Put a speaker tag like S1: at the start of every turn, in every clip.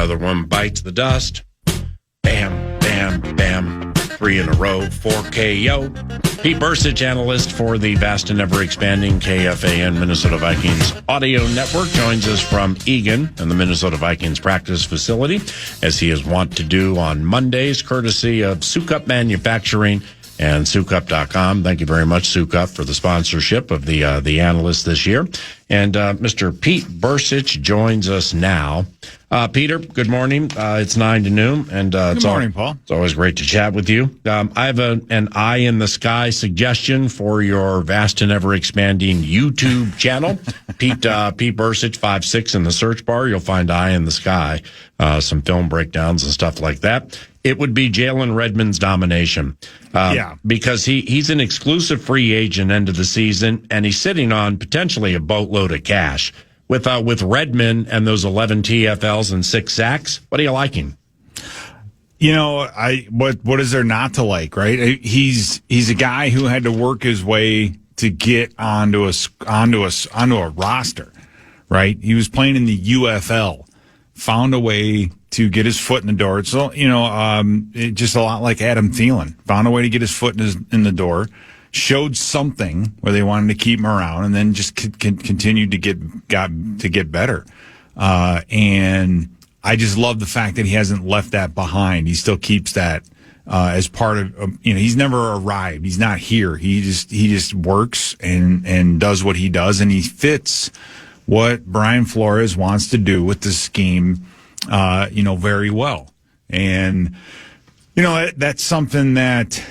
S1: Another one bites the dust. Bam, bam, bam. 3 in a row for KO. Pete Bercich, analyst for the vast and ever-expanding KFAN Minnesota Vikings audio network, joins us from Eagan and the Minnesota Vikings practice facility, as he is wont to do on Mondays, courtesy of Sukup Manufacturing and Sukup.com. Thank you very much, Sukup, for the sponsorship of the analyst this year. And Mr. Pete Bercich joins us now. Peter, good morning. It's 9 to noon, and
S2: good morning, Paul.
S1: It's always great to chat with you. I have an eye in the sky suggestion for your vast and ever expanding YouTube channel. Pete Bercich 5'6" in the search bar. You'll find Eye in the Sky, some film breakdowns and stuff like that. It would be Jalen Redmond's domination. Because he's an exclusive free agent end of the season, and he's sitting on potentially a boatload of cash. With Redmond and those 11 TFLs and 6 sacks, what are you liking?
S2: You know, what is there not to like, right? He's a guy who had to work his way to get onto a roster, right? He was playing in the UFL, found a way to get his foot in the door. So, just a lot like Adam Thielen, found a way to get his foot in the door, showed something where they wanted to keep him around, and then just continued to get better. And I just love the fact that he hasn't left that behind. He still keeps that as part of, he's never arrived. He's not here. He just works and does what he does, and he fits what Brian Flores wants to do with the scheme, very well. And, that's something that,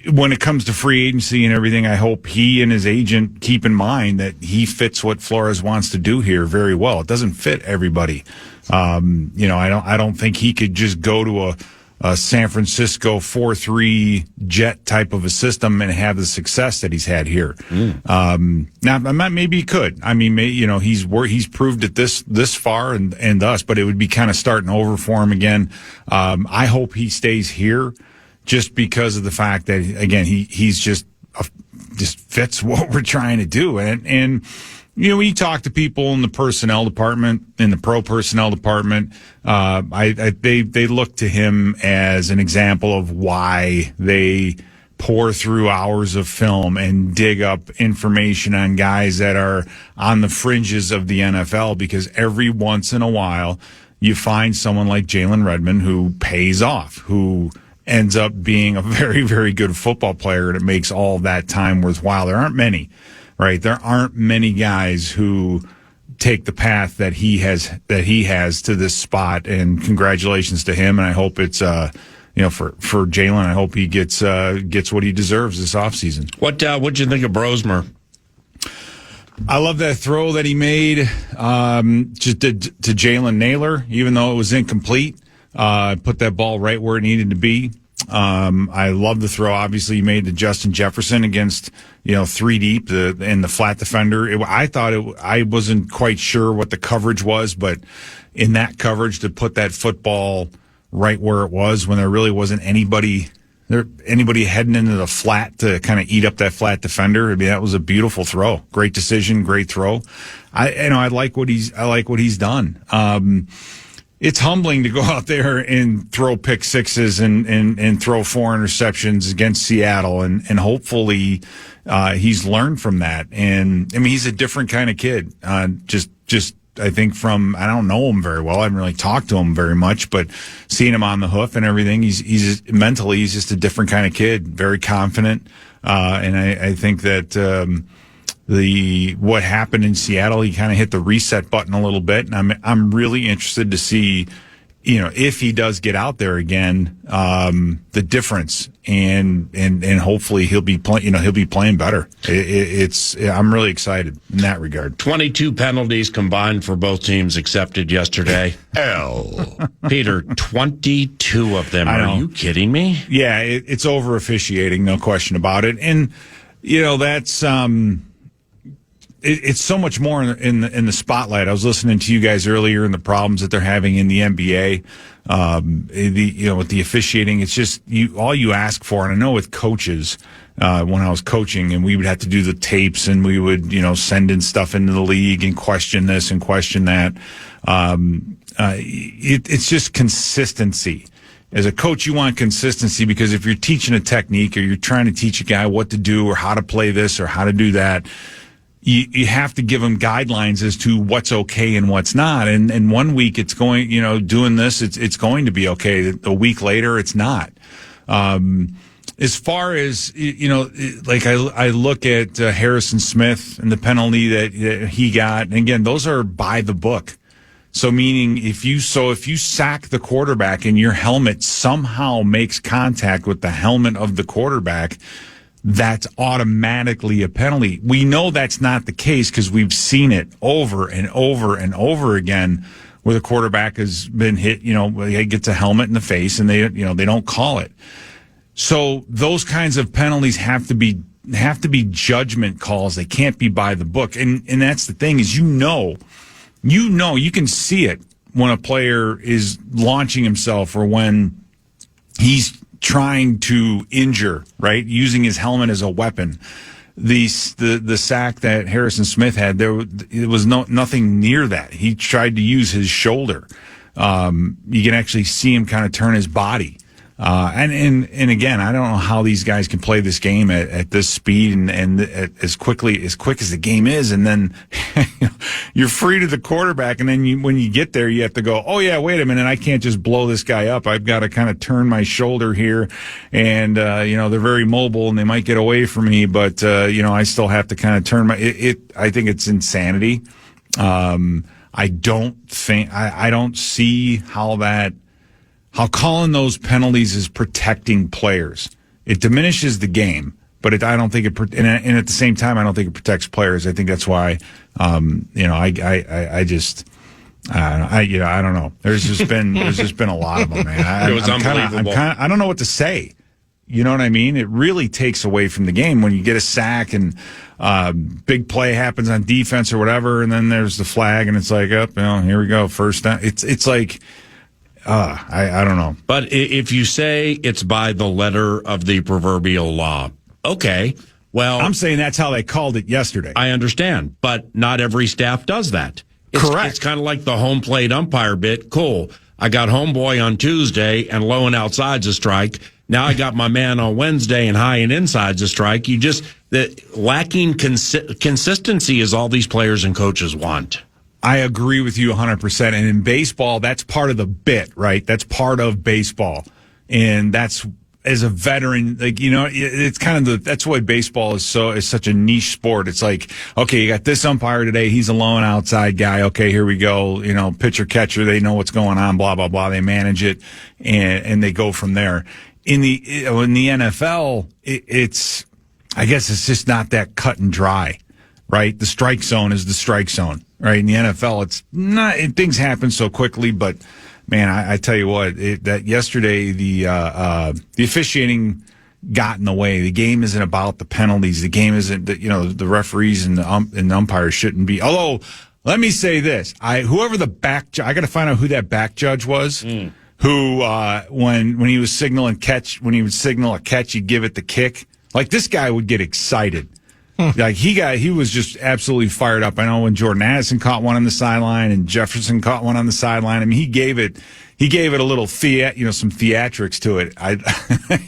S2: when it comes to free agency and everything, I hope he and his agent keep in mind that he fits what Flores wants to do here very well. It doesn't fit everybody. I don't think he could just go to a San Francisco 4-3 jet type of a system and have the success that he's had here. Now, maybe he could. I mean, he's proved it this far and thus, but it would be kind of starting over for him again. I hope he stays here, just because of the fact that, again, he's just fits what we're trying to do. And when you talk to people in the personnel department, in the pro personnel department, they look to him as an example of why they pour through hours of film and dig up information on guys that are on the fringes of the NFL, because every once in a while you find someone like Jalen Redmond who pays off, who ends up being a very, very good football player, and it makes all that time worthwhile. There aren't many, right? There aren't many guys who take the path that he has to this spot, and congratulations to him. And I hope it's, for Jalen, I hope he gets what he deserves this offseason.
S1: What'd you think of Brosmer?
S2: I love that throw that he made, just to Jalen Naylor, even though it was incomplete. Put that ball right where it needed to be. I love the throw. Obviously, he made to Justin Jefferson against, 3 deep, and the flat defender. I wasn't quite sure what the coverage was, but in that coverage, to put that football right where it was when there really wasn't anybody heading into the flat to kind of eat up that flat defender. I mean, that was a beautiful throw. Great decision, great throw. I like what he's done. It's humbling to go out there and throw pick sixes and throw 4 interceptions against Seattle, and hopefully he's learned from that. And I mean, he's a different kind of kid. Just I think I don't know him very well. I haven't really talked to him very much, but seeing him on the hoof and everything, he's mentally, he's just a different kind of kid. Very confident, and I think that. What happened in Seattle, he kind of hit the reset button a little bit, and I'm really interested to see, if he does get out there again, the difference, and hopefully he'll be playing better. I'm really excited in that regard.
S1: 22 penalties combined for both teams accepted yesterday. Peter, 22 of them. Are you kidding me?
S2: Yeah, it's over officiating, no question about it, and that's. It's so much more in the spotlight. I was listening to you guys earlier and the problems that they're having in the NBA. With the officiating, it's just all you ask for. And I know with coaches, when I was coaching, and we would have to do the tapes, and we would, send in stuff into the league and question this and question that. It's just consistency. As a coach, you want consistency, because if you're teaching a technique or you're trying to teach a guy what to do or how to play this or how to do that, you have to give them guidelines as to what's okay and what's not. And 1 week it's going, doing this, it's going to be okay. A week later, it's not. As far as, like I look at Harrison Smith and the penalty that he got, and again, those are by the book. So meaning if you sack the quarterback and your helmet somehow makes contact with the helmet of the quarterback, that's automatically a penalty. We know that's not the case because we've seen it over and over and over again where the quarterback has been hit, he gets a helmet in the face and they don't call it. So those kinds of penalties have to be judgment calls. They can't be by the book. And that's the thing is, you can see it when a player is launching himself or when he's trying to injure, right? Using his helmet as a weapon. The sack that Harrison Smith had, it was nothing near that. He tried to use his shoulder. You can actually see him kind of turn his body. And again, I don't know how these guys can play this game at this speed and as quick as the game is. And then you're free to the quarterback. And then when you get there, you have to go, oh yeah, wait a minute. I can't just blow this guy up. I've got to kind of turn my shoulder here. And, they're very mobile and they might get away from me, but, I still have to kind of turn I think it's insanity. I don't see how calling those penalties is protecting players. It diminishes the game, but I don't think and at the same time, I don't think it protects players. I think that's why, I don't know. There's just been a lot of them, man.
S1: It was unbelievable.
S2: I don't know what to say. You know what I mean? It really takes away from the game when you get a sack and big play happens on defense or whatever, and then there's the flag, and it's like, here we go, first down. It's like, I don't know.
S1: But if you say it's by the letter of the proverbial law, okay, well.
S2: I'm saying that's how they called it yesterday.
S1: I understand, but not every staff does that.
S2: Correct.
S1: It's kind of like the home plate umpire bit. Cool. I got homeboy on Tuesday and low and outside's a strike. Now I got my man on Wednesday and high and inside's a strike. Lacking consistency is all these players and coaches want.
S2: I agree with you 100%. And in baseball, that's part of the bit, right? That's part of baseball. And that's, as a veteran, it's kind of that's why baseball is such a niche sport. It's like, okay, you got this umpire today. He's a low and outside guy. Okay, here we go. Pitcher, catcher, they know what's going on, blah, blah, blah. They manage it and they go from there. In the NFL, I guess it's just not that cut and dry, right? The strike zone is the strike zone. Right, in the NFL, it's not. Things happen so quickly, but man, I tell you what, that yesterday the officiating got in the way. The game isn't about the penalties. The game isn't. The referees and the umpires shouldn't be. Although, let me say this: whoever the back, I got to find out who that back judge was. Who when he was signaling catch, when he would signal a catch, he'd give it the kick. Like this guy would get excited. Like he was just absolutely fired up. I know when Jordan Addison caught one on the sideline and Jefferson caught one on the sideline. I mean, he gave it a little some theatrics to it. I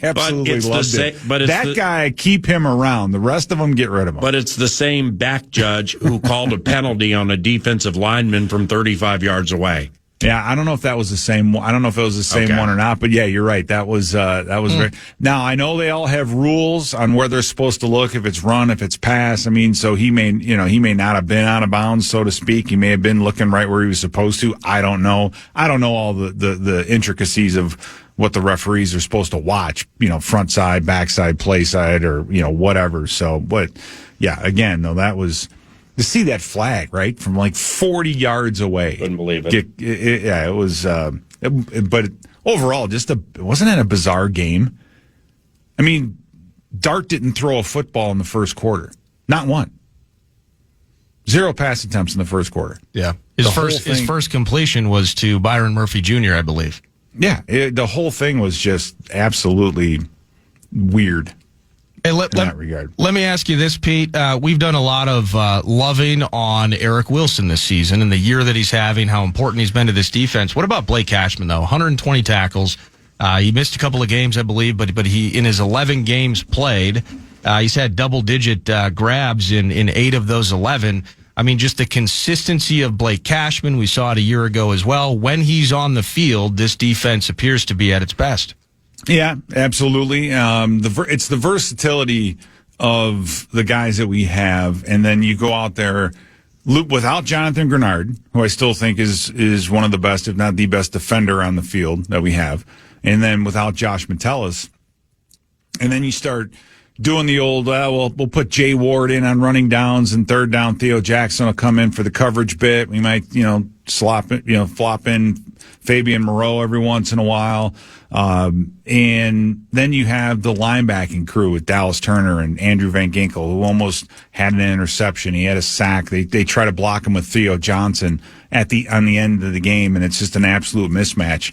S2: absolutely loved it. But that guy, keep him around. The rest of them, get rid of him.
S1: But it's the same back judge who called a penalty on a defensive lineman from 35 yards away.
S2: Yeah, I don't know if that was the same one. I don't know if it was the same one or not, but yeah, you're right. That was very. Now, I know they all have rules on where they're supposed to look, if it's run, if it's pass. I mean, so he may not have been out of bounds, so to speak. He may have been looking right where he was supposed to. I don't know. I don't know all the intricacies of what the referees are supposed to watch, front side, back side, play side, or, whatever. So, but yeah, again, though, that was. To see that flag, right, from like 40 yards away.
S1: Couldn't believe it.
S2: It was, but overall, wasn't it a bizarre game? I mean, Dart didn't throw a football in the first quarter. Not one. 0 pass attempts in the first quarter.
S3: Yeah. His first completion was to Byron Murphy Jr., I believe.
S2: Yeah. The whole thing was just absolutely weird. in that regard.
S3: Let me ask you this, Pete. We've done a lot of loving on Eric Wilson this season and the year that he's having, how important he's been to this defense. What about Blake Cashman, though? 120 tackles. He missed a couple of games, I believe, but he in his 11 games played, he's had double-digit grabs in 8 of those 11. I mean, just the consistency of Blake Cashman, we saw it a year ago as well. When he's on the field, this defense appears to be at its best.
S2: Yeah, absolutely. It's the versatility of the guys that we have, and then you go out there without Jonathan Grenard, who I still think is one of the best, if not the best defender on the field that we have, and then without Josh Metellus, and then you start doing the old, we'll put Jay Ward in on running downs, and third down Theo Jackson will come in for the coverage bit. We might, flop in Fabian Moreau every once in a while. And then you have the linebacking crew with Dallas Turner and Andrew Van Ginkel, who almost had an interception. He had a sack. They try to block him with Theo Johnson on the end of the game, and it's just an absolute mismatch.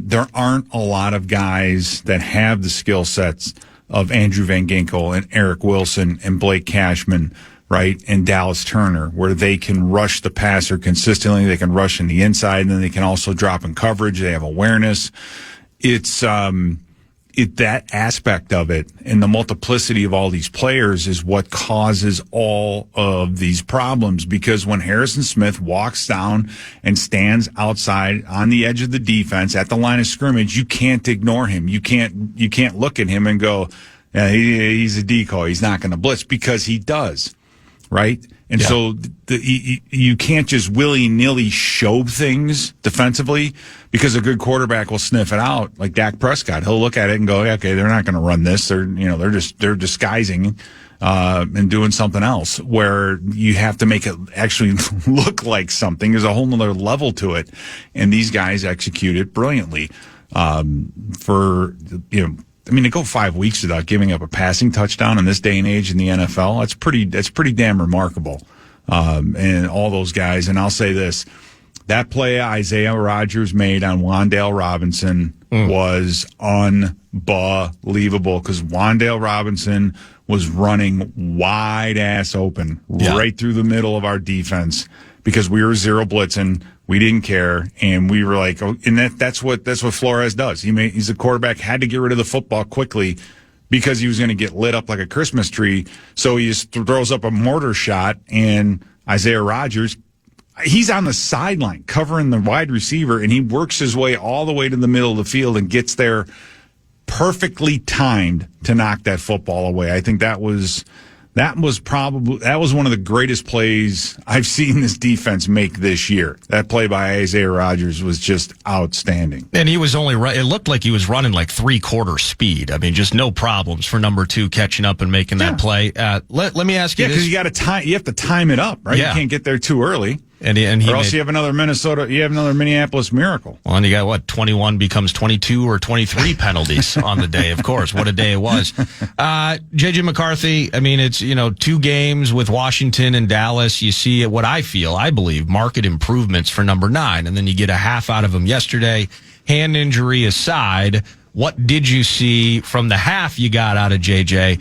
S2: There aren't a lot of guys that have the skill sets of Andrew Van Ginkel and Eric Wilson and Blake Cashman, right, and Dallas Turner, where they can rush the passer consistently. They can rush in the inside, and then they can also drop in coverage. They have awareness. It's that aspect of it, and the multiplicity of all these players is what causes all of these problems. Because when Harrison Smith walks down and stands outside on the edge of the defense at the line of scrimmage, you can't ignore him. You can't look at him and go, yeah, he's a decoy. He's not going to blitz, because he does, right? And so you can't just willy-nilly show things defensively, because a good quarterback will sniff it out, like Dak Prescott. He'll look at it and go, okay, they're not going to run this. They're disguising and doing something else, where you have to make it actually look like something. There's a whole nother level to it, and these guys execute it brilliantly. To go 5 weeks without giving up a passing touchdown in this day and age in the NFL, that's pretty damn remarkable. And all those guys, and I'll say this, that play Isaiah Rodgers made on Wan'Dale Robinson was unbelievable, because Wan'Dale Robinson was running wide ass open right through the middle of our defense, because we were zero blitzing. We didn't care, and we were like, and that's what Flores does. He's a quarterback, had to get rid of the football quickly because he was going to get lit up like a Christmas tree. So he just throws up a mortar shot, and Isaiah Rodgers, he's on the sideline covering the wide receiver, and he works his way all the way to the middle of the field and gets there perfectly timed to knock that football away. I think that was one of the greatest plays I've seen this defense make this year. That play by Isaiah Rodgers was just outstanding. And he was it looked like he was running like 3/4 speed. I mean, just no problems for number 2 catching up and making that play. Let me ask you this. Because you have to time it up, right? Yeah. You can't get there too early. Or else you have another Minneapolis Miracle. Well, and you got 21 becomes 22 or 23 penalties on the day, of course. What a day it was. J.J. McCarthy, I mean, it's, 2 games with Washington and Dallas. You see what I believe, market improvements for number 9. And then you get a half out of him yesterday. Hand injury aside, what did you see from the half you got out of J.J.,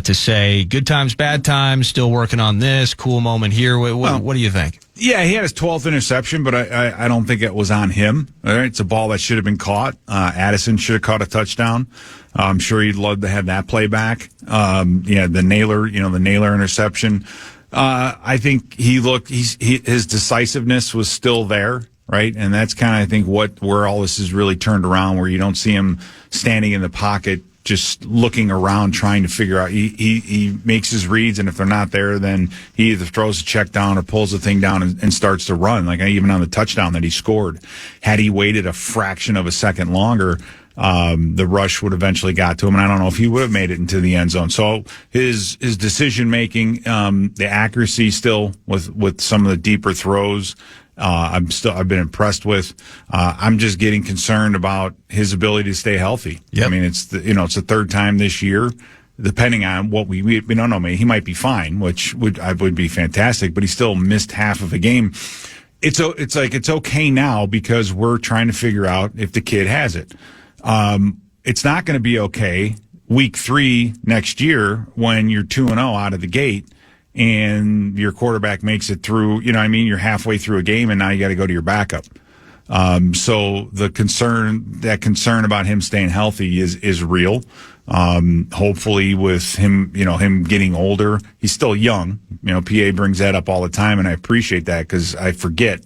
S2: to say good times, bad times, still working on this, cool moment here? What do you think? Yeah, he had his 12th interception, but I don't think it was on him. All right, it's a ball that should have been caught. Addison should have caught a touchdown. I'm sure he'd love to have that play back. The Naylor interception. I think his decisiveness was still there, right? And that's kind of, I think, where all this is really turned around, where you don't see him standing in the pocket just looking around trying to figure out. He makes his reads, and if they're not there, then he either throws a check down or pulls the thing down and starts to run. Like even on the touchdown that he scored, had he waited a fraction of a second longer, the rush would eventually got to him, and I don't know if he would have made it into the end zone. So his decision making, the accuracy still with some of the deeper throws, I've been impressed with. I'm just getting concerned about his ability to stay healthy. Yep. I mean, it's the third time this year. Depending on what we don't know, he might be fine, which would be fantastic, but he still missed half of a game. It's okay now because we're trying to figure out if the kid has it. It's not going to be okay week 3 next year when you're 2-0 out of the gate and your quarterback makes it through, you know what I mean? You're halfway through a game and now you got to go to your backup. So that concern about him staying healthy is real. Hopefully with him, him getting older, he's still young. PA brings that up all the time, and I appreciate that because I forget,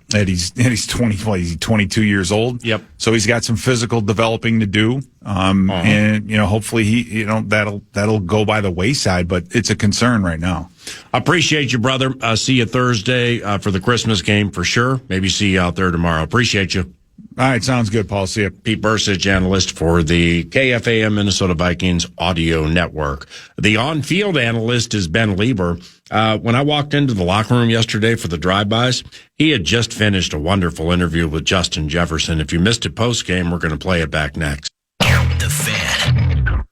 S2: that he's 22 years old.
S1: Yep.
S2: So he's got some physical developing to do. And, hopefully that'll go by the wayside, but it's a concern right now.
S1: Appreciate you, brother. See you Thursday for the Christmas game for sure. Maybe see you out there tomorrow. Appreciate you.
S2: All right, sounds good, Paul. See you.
S1: Pete Bercich, analyst for the KFAN Minnesota Vikings audio network. The on-field analyst is Ben Lieber. When I walked into the locker room yesterday for the drive-bys, he had just finished a wonderful interview with Justin Jefferson. If you missed it post-game, we're going to play it back next.
S4: The Fan.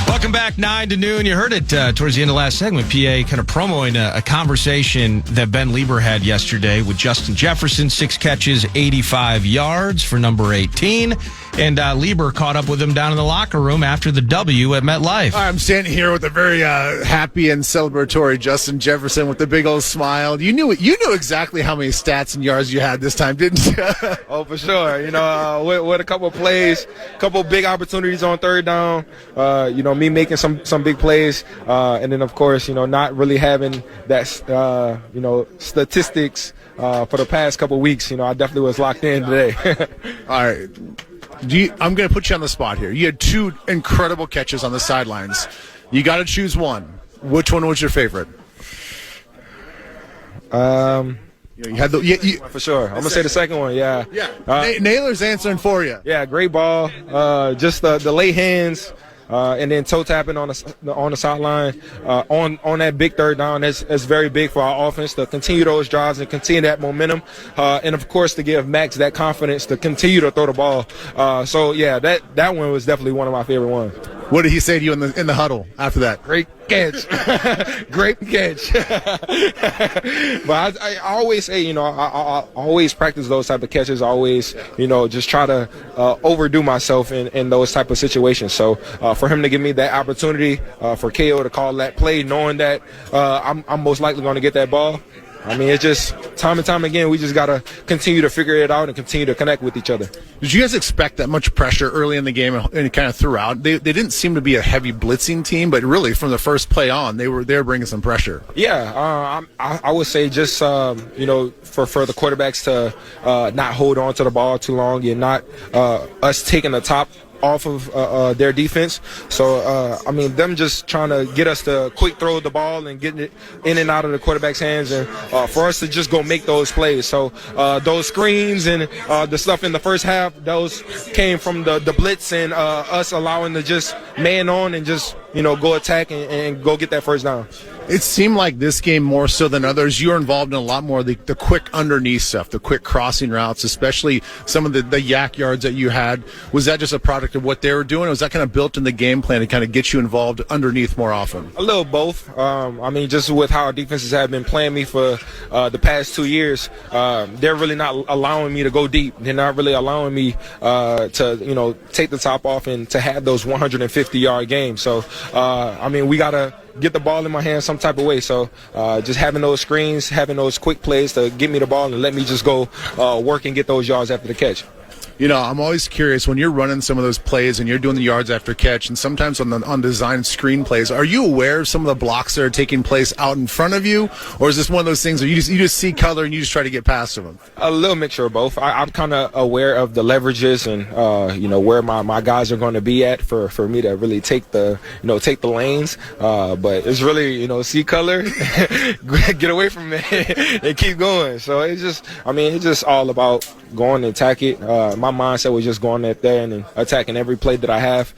S3: Welcome back, 9 to noon. You heard it towards the end of last segment. PA kind of promoing a conversation that Ben Lieber had yesterday with Justin Jefferson. 6 catches, 85 yards for number 18. And Lieber caught up with him down in the locker room after the W at MetLife.
S5: I'm standing here with a very happy and celebratory Justin Jefferson with a big old smile. You knew exactly how many stats and yards you had this time, didn't you?
S6: Oh, for sure. With a couple of plays, couple big opportunities on third down. Me making some big plays, and then of course, not really having that, statistics for the past couple of weeks. I definitely was locked in today.
S5: All right. I'm going to put you on the spot here. You had 2 incredible catches on the sidelines. You got to choose one. Which one was your favorite? You had
S6: for sure. I'm gonna say the second one. Yeah.
S5: Naylor's answering for you.
S6: Yeah, great ball. Just the late hands. And then toe tapping on the sideline on that big third down. That's very big for our offense to continue those drives and continue that momentum, and of course to give Max that confidence to continue to throw the ball. So yeah, that one was definitely one of my favorite ones.
S5: What did he say to you in the huddle after that?
S6: Great catch, great catch. But I always say, I always practice those type of catches. I always, just try to overdo myself in those type of situations. So for him to give me that opportunity, for KO to call that play, knowing that I'm most likely going to get that ball. I mean, it's just time and time again, we just got to continue to figure it out and continue to connect with each other.
S5: Did you guys expect that much pressure early in the game and kind of throughout? They didn't seem to be a heavy blitzing team, but really from the first play on, they were bringing some pressure.
S6: Yeah, I would say just, for the quarterbacks to not hold on to the ball too long and not us taking the top off of their defense. So, them just trying to get us to quick throw the ball and getting it in and out of the quarterback's hands, and for us to just go make those plays. So those screens and the stuff in the first half, those came from the blitz and us allowing to just man on and just, go attack and go get that first down.
S5: It seemed like this game more so than others, you were involved in a lot more of the quick underneath stuff, the quick crossing routes, especially some of the yak yards that you had. Was that just a product of what they were doing, or was that kind of built in the game plan to kind of get you involved underneath more often?
S6: A little both. Just with how our defenses have been playing me for the past 2 years, they're really not allowing me to go deep. They're not really allowing me to, take the top off and to have those 150-yard games. So, we got to get the ball in my hands some type of way. So just having those screens, having those quick plays to get me the ball and let me just go work and get those yards after the catch.
S5: I'm always curious when you're running some of those plays and you're doing the yards after catch, and sometimes on design screen plays, are you aware of some of the blocks that are taking place out in front of you, or is this one of those things where you just see color and you just try to get past them?
S6: A little mixture of both. I'm kind of aware of the leverages and where my guys are going to be at for me to really take the lanes. But it's really see color, get away from it, and keep going. So it's just all about go on and attack it. My mindset was just going there and then attacking every play that I have.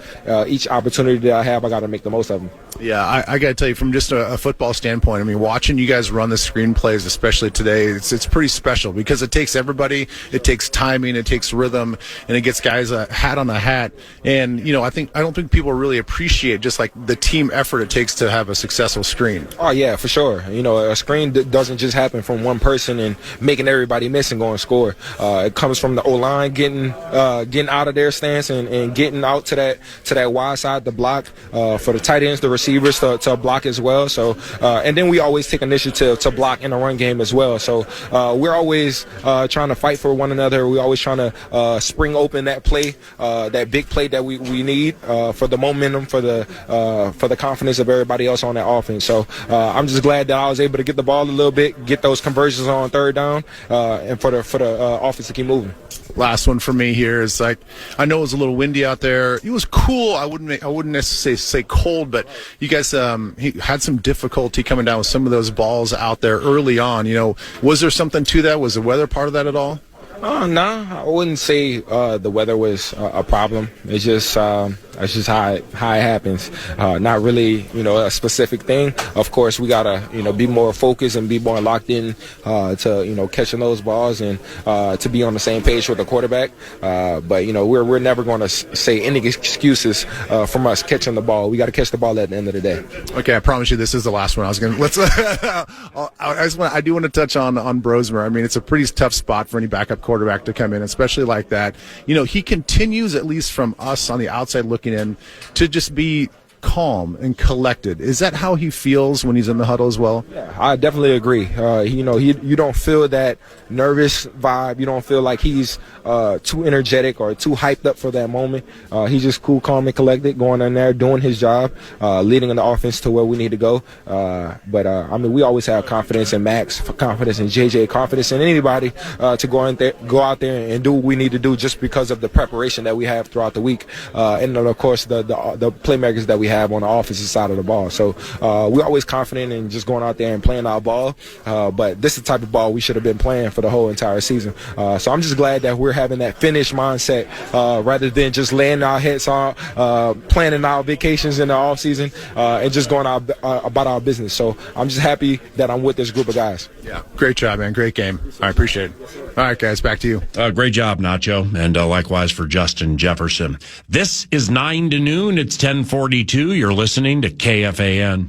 S6: Each opportunity that I have, I got to make the most of them.
S5: Yeah, I got to tell you, from just a football standpoint, I mean, watching you guys run the screen plays, especially today, it's pretty special because it takes everybody, it takes timing, it takes rhythm, and it gets guys a hat on a hat. And I don't think people really appreciate just like the team effort it takes to have a successful screen.
S6: Oh yeah, for sure. A screen doesn't just happen from one person and making everybody miss and go and score. It comes from the O-line getting out of their stance and getting out to that wide side to block, for the tight ends, the receivers to block as well. So and then we always take initiative to block in the run game as well. So we're always trying to fight for one another. We're always trying to spring open that play, that big play that we need for the momentum, for the confidence of everybody else on that offense. So I'm just glad that I was able to get the ball a little bit, get those conversions on third down, and for the offense to keep moving.
S5: Last one for me here is like, I know it was a little windy out there. It was cool. I wouldn't necessarily say cold, but you guys he had some difficulty coming down with some of those balls out there early on. Was there something to that? Was the weather part of that at all?
S6: No, I wouldn't say the weather was a problem. It's just how it happens. Not really, a specific thing. Of course, we gotta, be more focused and be more locked in to, catching those balls and to be on the same page with the quarterback. But we're never going to say any excuses from us catching the ball. We got to catch the ball at the end of the day.
S5: Okay, I promise you, this is the last one. I do want to touch on Brosmer. I mean, it's a pretty tough spot for any backup quarterback to come in, especially like that. He continues, at least from us on the outside looking in, to just be calm and collected. Is that how he feels when he's in the huddle as well?
S6: Yeah, I definitely agree. You don't feel that nervous vibe. You don't feel like he's too energetic or too hyped up for that moment. He's just cool, calm, and collected, going in there, doing his job, leading the offense to where we need to go. But we always have confidence in Max, confidence in JJ, confidence in anybody to go out there and do what we need to do, just because of the preparation that we have throughout the week, and then, of course, the playmakers that we have on the offensive side of the ball. So we're always confident in just going out there and playing our ball. But this is the type of ball we should have been playing for the whole entire season. So I'm just glad that we're having that finish mindset rather than just laying our heads on, planning our vacations in the off season and just going about our business. So I'm just happy that I'm with this group of guys.
S5: Yeah, great job, man. Great game. I appreciate it. All right, guys, back to you.
S1: Great job, Nacho, and likewise for Justin Jefferson. This is 9 to noon. It's 10:42. You're listening to KFAN.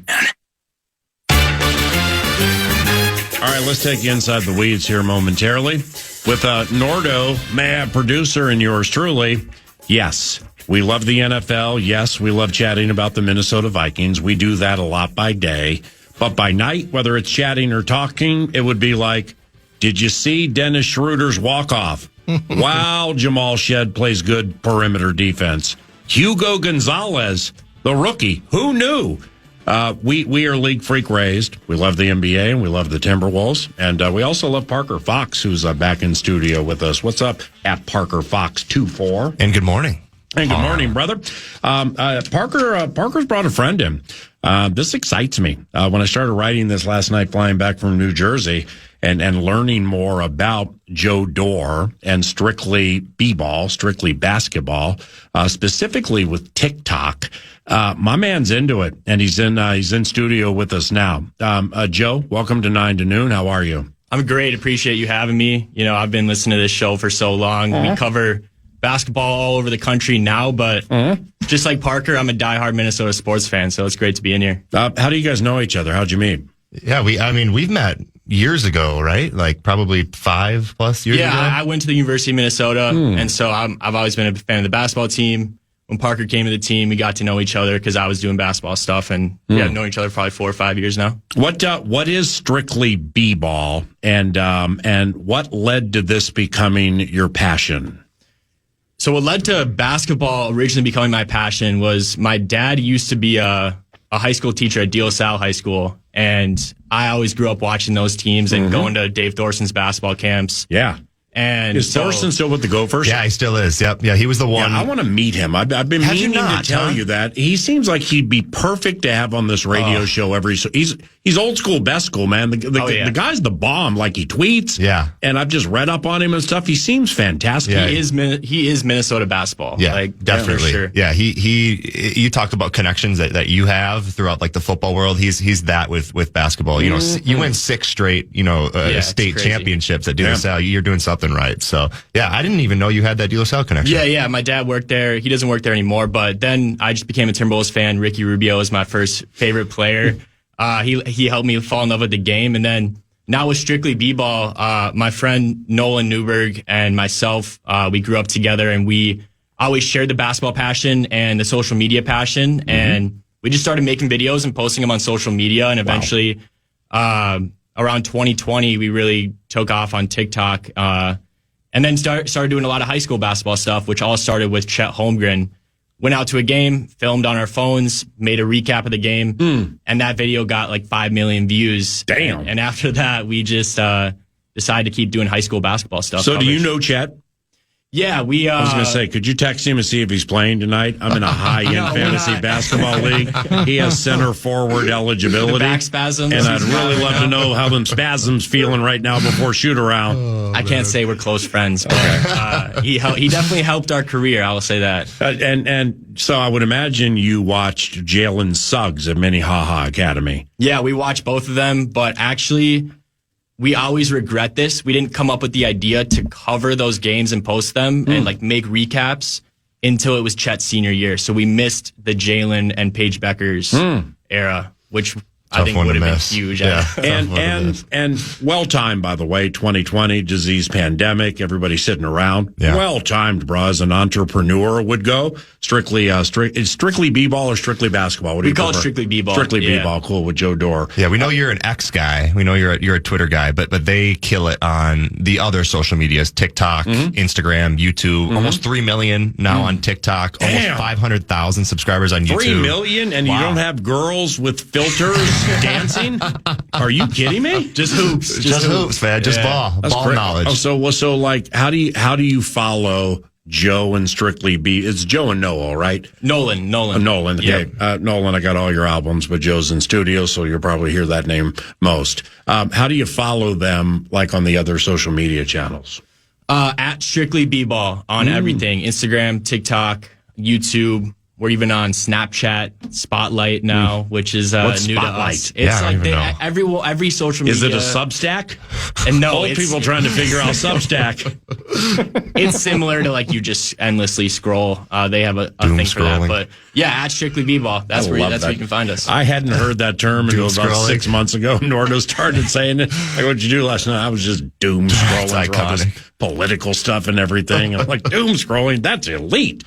S1: All right, let's take you inside the weeds here momentarily with Nordo, my producer, and yours truly. Yes, we love the NFL. Yes, we love chatting about the Minnesota Vikings. We do that a lot by day. But by night, whether it's chatting or talking, it would be like, did you see Dennis Schroeder's walk-off? Wow, Jamal Shed plays good perimeter defense. Hugo Gonzalez, the rookie, who knew? We are league freak raised. We love the NBA and we love the Timberwolves. And we also love Parker Fox, who's back in studio with us. What's up at Parker Fox 24?
S7: And good morning.
S1: And good morning, brother. Parker's brought a friend in. This excites me. When I started writing this last night, flying back from New Jersey and learning more about Joe Doerrer and Strictly B-ball, Strictly basketball, specifically with TikTok. My man's into it, and he's in studio with us now. Joe, welcome to 9 to Noon. How are you?
S8: I'm great. Appreciate you having me. I've been listening to this show for so long. We cover basketball all over the country now, but just like Parker, I'm a diehard Minnesota sports fan, so it's great to be in here.
S1: How do you guys know each other? How'd you meet?
S7: Yeah, we've met years ago, right? Like probably 5+ years ago.
S8: Yeah, I went to the University of Minnesota, and so I've always been a fan of the basketball team. When Parker came to the team, we got to know each other because I was doing basketball stuff, and I've known each other for probably 4 or 5 years now.
S1: What is Strictly B-ball, and what led to this becoming your passion?
S8: So what led to basketball originally becoming my passion was my dad used to be a high school teacher at De La Salle High School, and I always grew up watching those teams and going to Dave Thorson's basketball camps.
S1: Yeah.
S8: And
S1: Is Thorsten still with the Gophers?
S7: Yeah, he still is. Yep. Yeah, he was the one.
S1: Yeah, I want to meet him. I've been
S7: Have you
S1: meaning
S7: not,
S1: to tell
S7: huh?
S1: you that. He seems like he'd be perfect to have on this radio show he's old school, best school, man. The guy's the bomb. Like, he tweets.
S7: Yeah.
S1: And I've just read up on him and stuff. He seems fantastic.
S7: Yeah.
S8: He is Minnesota basketball.
S7: Yeah,
S8: like,
S7: definitely.
S8: for sure.
S7: Yeah, you talked about connections that you have throughout like the football world. He's that with basketball. You know, you win 6 straight, state championships at De La Salle. You're doing something right. So, yeah, I didn't even know you had that De La Salle connection.
S8: Yeah. My dad worked there. He doesn't work there anymore, but then I just became a Timberwolves fan. Ricky Rubio is my first favorite player. He helped me fall in love with the game. And then now with Strictly B-Ball, my friend Nolan Newberg and myself, we grew up together, and we always shared the basketball passion and the social media passion. And we just started making videos and posting them on social media. And eventually, around 2020, we really took off on TikTok. And then started doing a lot of high school basketball stuff, which all started with Chet Holmgren. Went out to a game, filmed on our phones, made a recap of the game, and that video got like 5 million views.
S1: Damn.
S8: And after that, we just decided to keep doing high school basketball stuff.
S1: So do you know Chet?
S8: Yeah, we.
S1: I was going to say, could you text him and see if he's playing tonight? I'm in a high-end fantasy basketball league. He has center forward eligibility.
S8: The back spasms.
S1: And I'd really love to know how them spasms feeling right now before shoot around.
S8: I can't say we're close friends, but he definitely helped our career. I will say that.
S1: And so I would imagine you watched Jalen Suggs at Minnehaha Academy.
S8: Yeah, we watched both of them, but actually, we always regret this. We didn't come up with the idea to cover those games and post them and like make recaps until it was Chet's senior year. So we missed the Jalen and Paige Becker's era, which I think would have been huge.
S7: Yeah.
S1: And well timed, by the way, 2020 disease pandemic, everybody sitting around.
S7: Yeah.
S1: Well timed, bro, as an entrepreneur would go. Strictly B-ball or strictly basketball? What do
S8: We
S1: you
S8: call it
S1: prefer?
S8: strictly B-ball.
S1: Strictly
S8: Yeah.
S1: B-ball, cool, with Joe Doerrer.
S7: Yeah, we know you're an X guy. We know you're a Twitter guy, but they kill it on the other social medias: TikTok, Instagram, YouTube. Almost 3 million now on TikTok.
S1: Damn.
S7: Almost 500,000 subscribers on YouTube.
S1: 3 million, and you don't have girls with filters dancing? Are you kidding me?
S8: Just hoops.
S7: Just hoops, man. Just ball
S1: Great.
S7: knowledge.
S1: Oh, so like, how do you follow Joe and Strictly B? It's Joe and Noel, right?
S8: Nolan.
S1: Nolan. Okay. Nolan, I got all your albums, but Joe's in studio, so you'll probably hear that name most. How do you follow them, like, on the other social media channels?
S8: At Strictly B-Ball on everything: Instagram, TikTok, YouTube. We're even on Snapchat, Spotlight now, which is
S1: What's
S8: new
S1: Spotlight?
S8: to us.
S7: Yeah,
S8: It's
S7: I don't
S8: like
S7: even know.
S8: every social media.
S1: Is it a Substack?
S8: And no,
S1: Old people trying to figure out Substack.
S8: It's similar to like you just endlessly scroll. They have a
S7: Doom
S8: thing for
S7: scrolling.
S8: that, but yeah, at Strictly B-Ball. That's where
S1: love that.
S8: you can find us.
S1: I hadn't heard that term until about
S7: scrolling.
S1: 6 months ago. Nordo started saying it. Like, what'd you do last night? I was just doom scrolling through all this
S7: iconic.
S1: political stuff and everything. I'm like, doom scrolling? That's elite.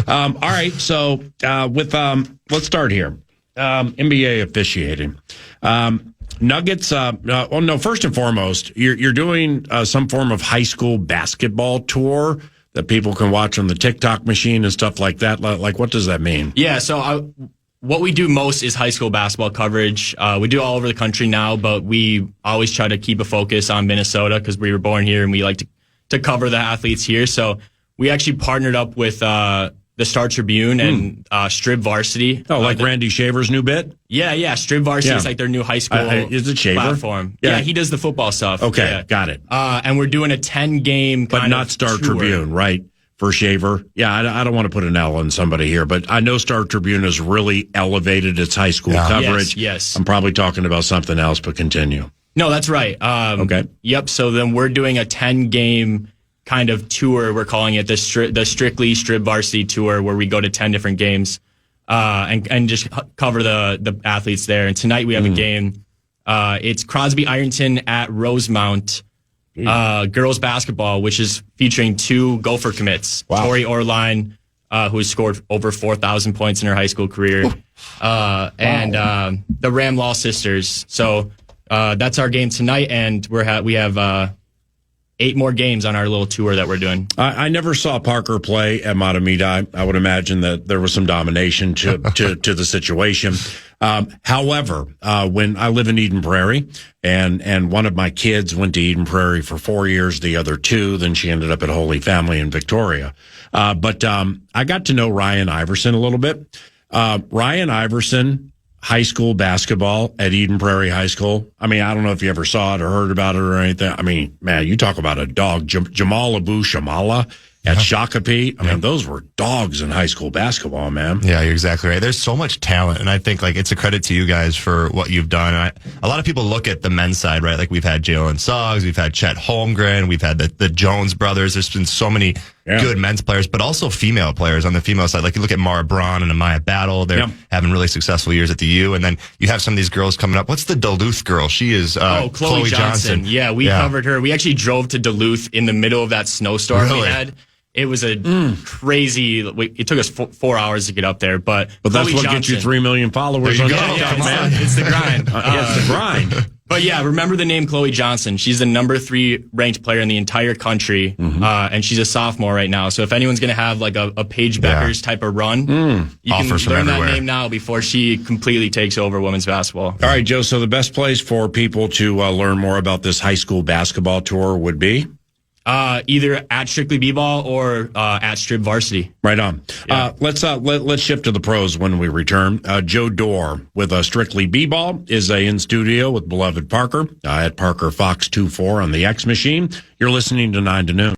S1: All right, so let's start here. NBA officiating. Nuggets. First and foremost, you're doing some form of high school basketball tour that people can watch on the TikTok machine and stuff like that. Like, what does that mean?
S8: Yeah, so what we do most is high school basketball coverage. We do all over the country now, but we always try to keep a focus on Minnesota because we were born here and we like to cover the athletes here. So we actually partnered up with the Star Tribune and Strib Varsity.
S1: Oh, like Randy Shaver's new bit?
S8: Yeah. Strib Varsity is like their new high school
S1: is it Shaver?
S8: platform.
S1: Yeah.
S8: Yeah, he does the football stuff.
S1: Okay,
S8: Yeah.
S1: got it.
S8: And we're doing a 10-game
S1: But not Star Tribune, right? For Shaver. Yeah, I don't want to put an L on somebody here, but I know Star Tribune has really elevated its high school coverage.
S8: Yes.
S1: I'm probably talking about something else, but continue.
S8: No, that's right.
S1: Okay.
S8: Yep. So then we're doing a 10-game kind of tour. We're calling it the Strictly Strib Varsity Tour, where we go to 10 different games and just cover the athletes there. And tonight we have a game. It's Crosby Ironton at Rosemount girls basketball, which is featuring 2 Gopher commits.
S1: Wow.
S8: Tori Orline, who has scored over 4,000 points in her high school career, and the Ramlaw sisters. So that's our game tonight, and we have 8 more games on our little tour that we're doing.
S1: I never saw Parker play at Matamidi. I would imagine that there was some domination to the situation. However, when I live in Eden Prairie, and one of my kids went to Eden Prairie for 4 years, the other 2, then she ended up at Holy Family in Victoria. But I got to know Ryan Iverson a little bit. Ryan Iverson, high school basketball at Eden Prairie High School. I mean, I don't know if you ever saw it or heard about it or anything. I mean, man, you talk about a dog. Jamal Abu Shamala at Shakopee. I mean, those were dogs in high school basketball, man.
S7: Yeah, you're exactly right. There's so much talent, and I think like it's a credit to you guys for what you've done. And a lot of people look at the men's side, right? Like we've had Jalen Suggs, we've had Chet Holmgren, we've had the Jones brothers. There's been so many good men's players, but also female players on the female side. Like you look at Mara Braun and Amaya Battle. They're having really successful years at the U. And then you have some of these girls coming up. What's the Duluth girl? She is
S8: Chloe Johnson. Yeah, we covered her. We actually drove to Duluth in the middle of that snowstorm we had. It was a crazy. It took us 4 hours to get up there, but
S1: that's what gets you 3 million followers.
S8: There you go. Yeah, man. It's the grind.
S1: It's the grind.
S8: But yeah, remember the name Chloe Johnson. She's the number 3 ranked player in the entire country, and she's a sophomore right now. So if anyone's going to have like a Paige Beckers type of run, you can learn that name now before she completely takes over women's basketball.
S1: All right, Joe. So the best place for people to learn more about this high school basketball tour would be?
S8: Either at Strictly B-Ball or at Strip Varsity.
S1: Right on.
S8: Yeah.
S1: Let's shift to the pros when we return. Joe Doerrer with Strictly B-Ball is in studio with beloved Parker at Parker Fox 24 on the X Machine. You're listening to 9 to Noon.